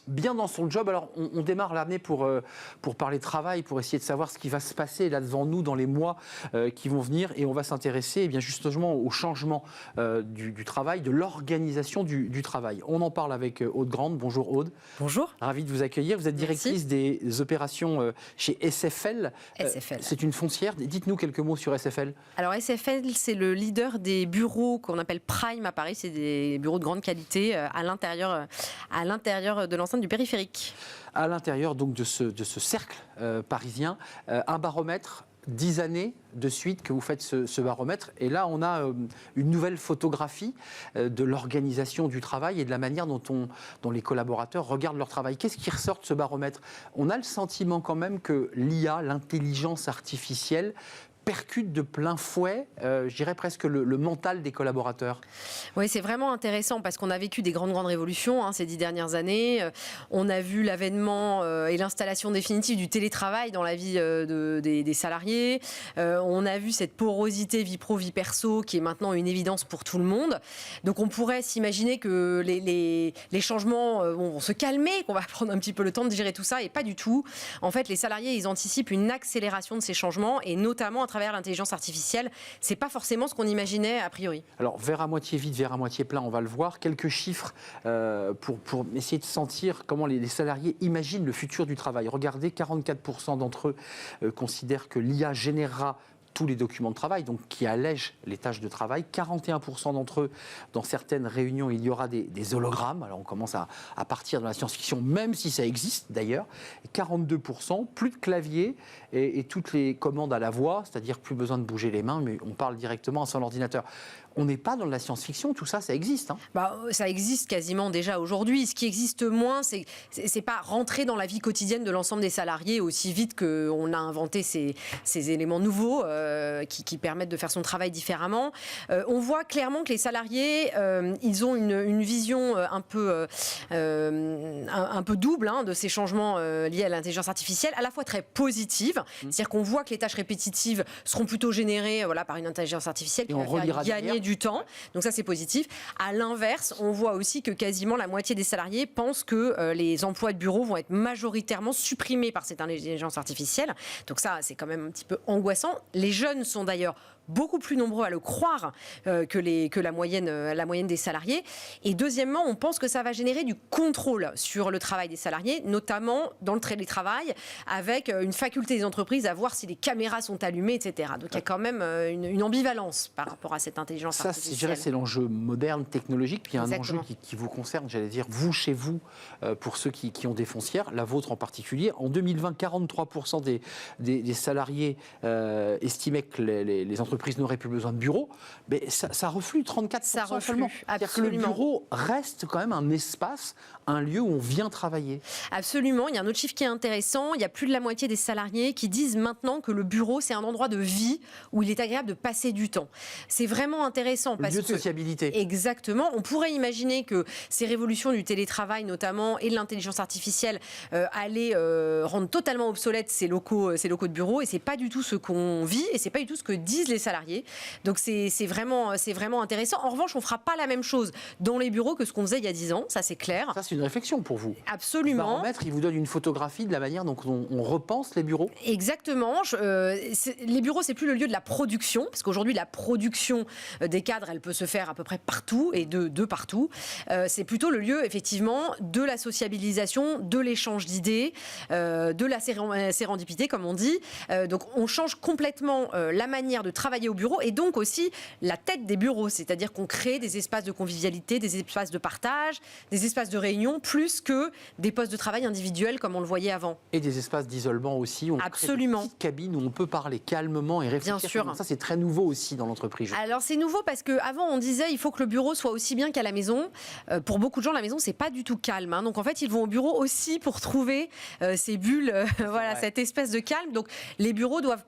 bien dans son job. Alors, on démarre l'année pour parler travail, pour essayer de savoir ce qui va se passer là devant nous dans les mois qui vont venir. Et on va s'intéresser eh bien, justement au changement du travail, de l'organisation du travail. On en parle avec Aude Grande. Bonjour Aude. Bonjour. Ravi de vous accueillir. Vous êtes directrice des opérations chez SFL. SFL. C'est une foncière. Dites-nous quelques mots sur SFL. Alors SFL, c'est le leader des bureaux qu'on appelle Prime à Paris. C'est des bureaux de grande qualité à l'intérieur de l'enceinte du périphérique. À l'intérieur donc de ce cercle parisien, un baromètre. 10 années de suite que vous faites ce baromètre. Et là, on a une nouvelle photographie de l'organisation du travail et de la manière dont les collaborateurs regardent leur travail. Qu'est-ce qui ressort de ce baromètre ? On a le sentiment quand même que l'IA, l'intelligence artificielle, percute de plein fouet, je dirais presque le mental des collaborateurs. Oui, c'est vraiment intéressant parce qu'on a vécu des grandes révolutions ces 10 dernières années. On a vu l'avènement et l'installation définitive du télétravail dans la vie des salariés. On a vu cette porosité vie pro, vie perso qui est maintenant une évidence pour tout le monde. Donc on pourrait s'imaginer que les changements vont se calmer, qu'on va prendre un petit peu le temps de gérer tout ça, et pas du tout. En fait, les salariés, ils anticipent une accélération de ces changements, et notamment à travers l'intelligence artificielle. C'est pas forcément ce qu'on imaginait a priori. Alors, verre à moitié vide, verre à moitié plein, on va le voir. Quelques chiffres pour essayer de sentir comment les salariés imaginent le futur du travail. Regardez, 44% d'entre eux considèrent que l'IA générera tous les documents de travail, donc qui allègent les tâches de travail. 41% d'entre eux, dans certaines réunions, il y aura des hologrammes. Alors on commence à partir de la science-fiction, même si ça existe d'ailleurs. Et 42%, plus de clavier et toutes les commandes à la voix, c'est-à-dire plus besoin de bouger les mains, mais on parle directement à son ordinateur. On n'est pas dans de la science-fiction, tout ça, ça existe. Ça existe quasiment déjà aujourd'hui. Ce qui existe moins, c'est pas rentrer dans la vie quotidienne de l'ensemble des salariés aussi vite qu'on a inventé ces éléments nouveaux qui permettent de faire son travail différemment. On voit clairement que les salariés, ils ont une vision un peu double de ces changements liés à l'intelligence artificielle, à la fois très positive, c'est-à-dire qu'on voit que les tâches répétitives seront plutôt générées par une intelligence artificielle qui va faire gagner du temps. Donc ça, c'est positif. À l'inverse, on voit aussi que quasiment la moitié des salariés pensent que les emplois de bureau vont être majoritairement supprimés par cette intelligence artificielle. Donc ça, c'est quand même un petit peu angoissant. Les jeunes sont d'ailleurs beaucoup plus nombreux à le croire que la moyenne des salariés. Et deuxièmement, on pense que ça va générer du contrôle sur le travail des salariés, notamment dans le télétravail, avec une faculté des entreprises à voir si les caméras sont allumées, etc. Donc il y a quand même une ambivalence par rapport à cette intelligence artificielle. Ça, je dirais, c'est l'enjeu moderne, technologique, puis il y a un enjeu qui vous concerne, j'allais dire, vous, chez vous, pour ceux qui ont des foncières, la vôtre en particulier. En 2020, 43% des salariés estimaient que les entreprises n'auraient plus besoin de bureaux, mais ça reflue 34% seulement. C'est-à-dire que le bureau reste quand même un espace, un lieu où on vient travailler. Absolument. Il y a un autre chiffre qui est intéressant. Il y a plus de la moitié des salariés qui disent maintenant que le bureau, c'est un endroit de vie où il est agréable de passer du temps. C'est vraiment intéressant. Le lieu de sociabilité. Exactement. On pourrait imaginer que ces révolutions du télétravail, notamment, et de l'intelligence artificielle, allaient rendre totalement obsolètes ces locaux de bureau, et c'est pas du tout ce qu'on vit, et c'est pas du tout ce que disent les salariés. Donc c'est vraiment intéressant. En revanche, on fera pas la même chose dans les bureaux que ce qu'on faisait il y a 10 ans, ça c'est clair. Ça, c'est une réflexion pour vous. Absolument. Le baromètre, il vous donne une photographie de la manière dont on repense les bureaux. Exactement. Les bureaux, c'est plus le lieu de la production, parce qu'aujourd'hui, la production des cadres, elle peut se faire à peu près partout et de partout. C'est plutôt le lieu, effectivement, de la sociabilisation, de l'échange d'idées, de la sérendipité, comme on dit. Donc, on change complètement la manière de travailler au bureau, et donc aussi la tête des bureaux, c'est-à-dire qu'on crée des espaces de convivialité, des espaces de partage, des espaces de réunion, plus que des postes de travail individuels comme on le voyait avant. Et des espaces d'isolement aussi. On Absolument. crée des petites cabines où on peut parler calmement et réfléchir. Bien sûr. Ça, c'est très nouveau aussi dans l'entreprise. Alors c'est nouveau parce qu'avant on disait il faut que le bureau soit aussi bien qu'à la maison. Pour beaucoup de gens, la maison c'est pas du tout calme. Donc en fait ils vont au bureau aussi pour trouver ces bulles, voilà, cette espèce de calme. Donc les bureaux doivent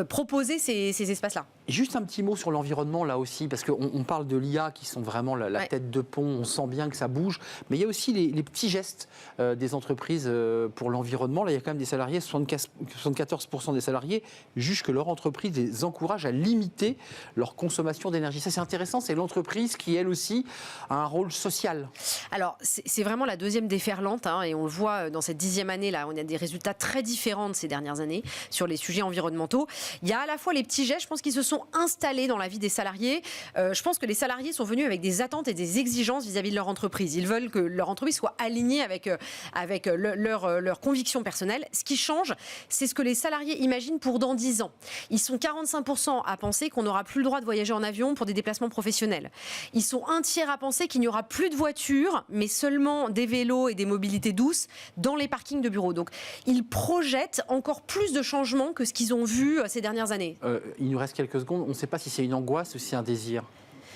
proposer ces espaces-là. Juste un petit mot sur l'environnement là aussi, parce qu'on parle de l'IA qui sont vraiment la tête de pont, on sent bien que ça bouge, mais il y a aussi les petits gestes des entreprises pour l'environnement. Là, il y a quand même des salariés, 74% des salariés jugent que leur entreprise les encourage à limiter leur consommation d'énergie. Ça, c'est intéressant, c'est l'entreprise qui, elle aussi, a un rôle social. Alors, c'est vraiment la deuxième déferlante, et on le voit dans cette 10e année, là, on a des résultats très différents de ces dernières années sur les sujets environnementaux. Il y a à la fois les petits gestes, je pense qu'ils se sont installés dans la vie des salariés. Je pense que les salariés sont venus avec des attentes et des exigences vis-à-vis de leur entreprise. Ils veulent que leur entreprise soit alignée avec leurs convictions personnelles. Ce qui change, c'est ce que les salariés imaginent pour dans 10 ans. Ils sont 45% à penser qu'on n'aura plus le droit de voyager en avion pour des déplacements professionnels. Ils sont un tiers à penser qu'il n'y aura plus de voitures, mais seulement des vélos et des mobilités douces dans les parkings de bureaux. Donc, ils projettent encore plus de changements que ce qu'ils ont vu ces dernières années. Il nous reste quelques secondes. On ne sait pas si c'est une angoisse ou si c'est un désir.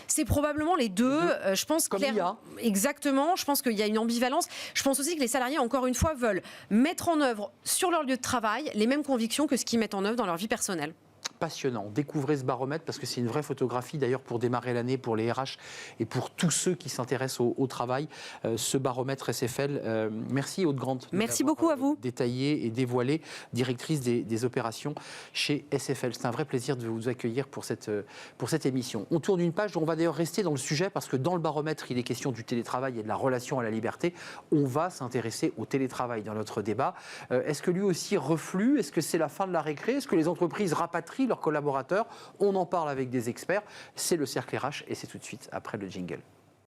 C'est probablement les deux. Je pense comme l'IA. Exactement. Je pense qu'il y a une ambivalence. Je pense aussi que les salariés, encore une fois, veulent mettre en œuvre sur leur lieu de travail les mêmes convictions que ce qu'ils mettent en œuvre dans leur vie personnelle. Passionnant. Découvrez ce baromètre parce que c'est une vraie photographie d'ailleurs pour démarrer l'année pour les RH et pour tous ceux qui s'intéressent au travail. Ce baromètre SFL. Merci Aude Grant. Merci beaucoup à vous. Détaillé et dévoilé, directrice des opérations chez SFL. C'est un vrai plaisir de vous accueillir pour cette émission. On tourne une page, on va d'ailleurs rester dans le sujet parce que dans le baromètre, il est question du télétravail et de la relation à la liberté. On va s'intéresser au télétravail dans notre débat. Est-ce que lui aussi reflue? Est-ce que c'est la fin de la récré? Est-ce que les entreprises rapatrient leurs collaborateurs? On en parle avec des experts. C'est le Cercle RH et c'est tout de suite après le jingle.